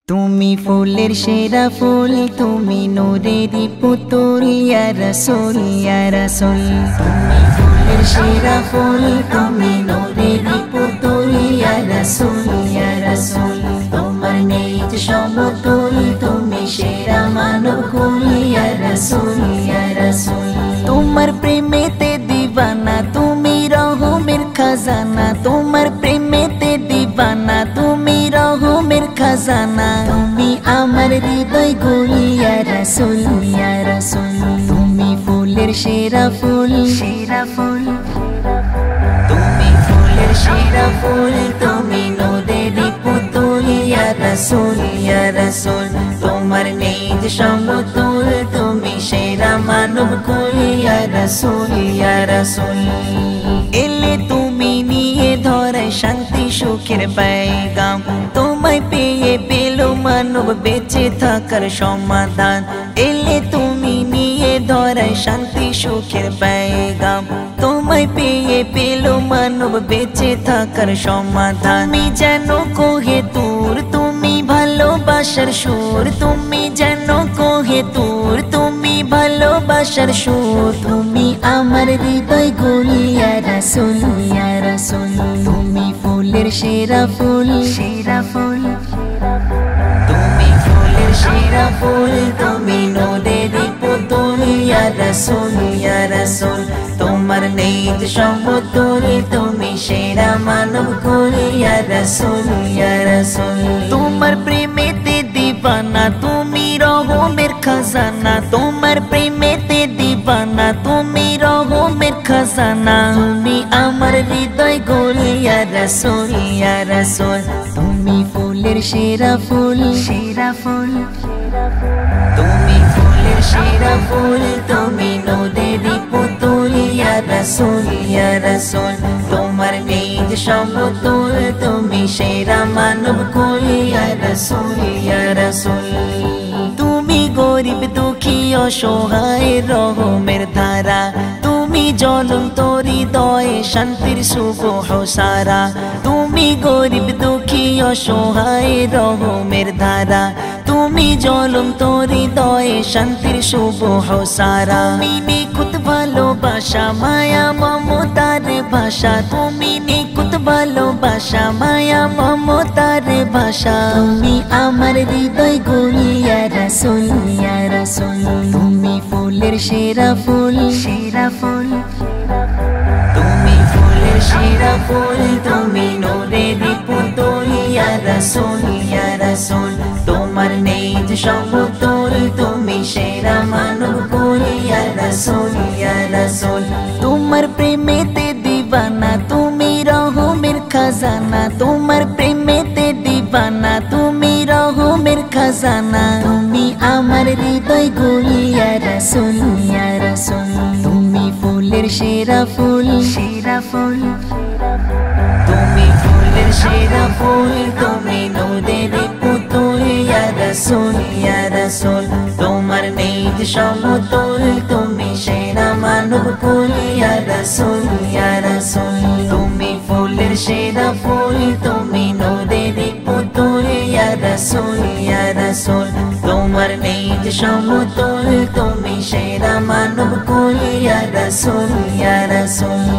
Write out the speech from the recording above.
তুমি ফুলের সেরা ফুল, তুমি নূরেরই পুতুল, ইয়া রাসূল ইয়া রাসূল। তুমি ফুলের সেরা ফুল, তুমি নূরেরই পুতুল, ইয়া রাসূল ইয়া রাসূল। তোমার নেই যে সমতুল, তুমি সেরা মানব কুল, ইয়া রাসূল ইয়া রাসূল। তোমার প্রেমেতে দিবানা, তুমি রহমের খাজানা। তোমার প্রেমেতে দিবানা, তুমি রহমের খাজানা। তুমি আমার হৃদয় গুল, ইয়া রাসূল ইয়া রাসূল। তুমি ফুলের সেরা ফুল, সেরা ফুল। তুমি ফুলের সেরা ফুল, তুমি নূরেরই পুতুল, ইয়া রাসূল ইয়া রাসূল। তোমার নেই যে সমতুল, তুমি সেরা মানব কুল, ইয়া রাসূল ইয়া রাসূল। এলে তুমি নিয়ে ধরায় শান্তি সুখের পেগাম, তোমায় পেয়ে পেল মানব বেঁচে থাকার সমাধান। এলে তুমি নিয়ে ধরায় শান্তি সুখের পেগাম, তোমায় পেয়ে পেল মানব বেঁচে থাকার সমাধান। তুমি যেন কোহে তুর, তুমি ভালোবাসার সুর। তুমি যেন কোহে তুর, তুমি ভালোবাসার সুর। তুমি আমার হৃদয় গুল, ইয়া রাসূল ইয়া রাসূল। তুমি ফুলের সেরা ফুল, সেরা ফুল। তুমি ফুলের সেরা ফুল, তুমি নূরেরই পুতুল, ইয়া রাসূল ইয়া রাসূল। তোমার নেই যে সমতুল, তুমি সেরা মানব কুল, ইয়া রাসূল ইয়া রাসূল। তোমার প্রেমেতে দিবানা, তুমি রহমের খাজানা। তোমার প্রেমেতে দিবানা, তুমি রহমের খাজানা। তুমি আমার হৃদয় গুল, ইয়া রাসূল ইয়া রাসূল। তুমি ফুলের সেরা ফুল, সেরা ফুল। তুমি ফুলের সেরা ফুল, তুমি নূরেরই পুতুল, ইয়া রাসূল ইয়া রাসূল। তোমার নেই যে সমতুল, তুমি সেরা মানব কুল, ইয়া রাসূল ইয়া রাসূল। তুমি গরিব দুঃখী অসহায় রহমের ধারা। তুমি জ্বলন্ত হৃদয়ে শান্তির সুবহ সারা। তুমি গরিব দুঃখী অসহায় রহমের ধারা। তুমি জ্বলন্ত হৃদয়ে শান্তির সুবহ সারা। তুমি নিখুঁত ভালোবাসা, মায়া মমতার ভাষা। তুমি নিখুঁত ভালোবাসা, মায়া মমতার ভাষা। তুমি আমার হৃদয় গুল, ইয়া রাসূল ইয়া রাসূল। তুমি ফুলের সেরা ফুল, সেরা ফুল। তুমি ফুলের সেরা ফুল, তুমি নূরেরই পুতুল, ইয়া রাসূল ইয়া রাসূল। তোমার নেই যে সমতুল, তুমি সেরা মানব কুল, ইয়া রাসূল ইয়া রাসূল। তোমার প্রেমেতে দিবানা, তুমি রহমের খাজানা। তোমার প্রেমেতে দিবানা, তুমি রহমের খাজানা। তুমি আমার হৃদয় গুল, ইয়া রাসূল ইয়া রাসূল। তুমি ফুলের সেরা ফুল, সেরা ফুল। তুমি ফুলের সেরা ফুল, তুমি নূরেরই পুতুল, ইয়া রাসূল ইয়া রাসূল। তোমার নেই যে সমতুল, তুমি সেরা মানব কুল, ইয়া রাসূল ইয়া রাসূল। তুমি ফুলের সেরা ফুল, তুমি নূরেরই পুতুল, ইয়া রাসূল ইয়া রাসূল। তোমার নেই যে সমতুল, তুমি সেরা মানব কুল, ইয়া রাসূল ইয়া রাসূল।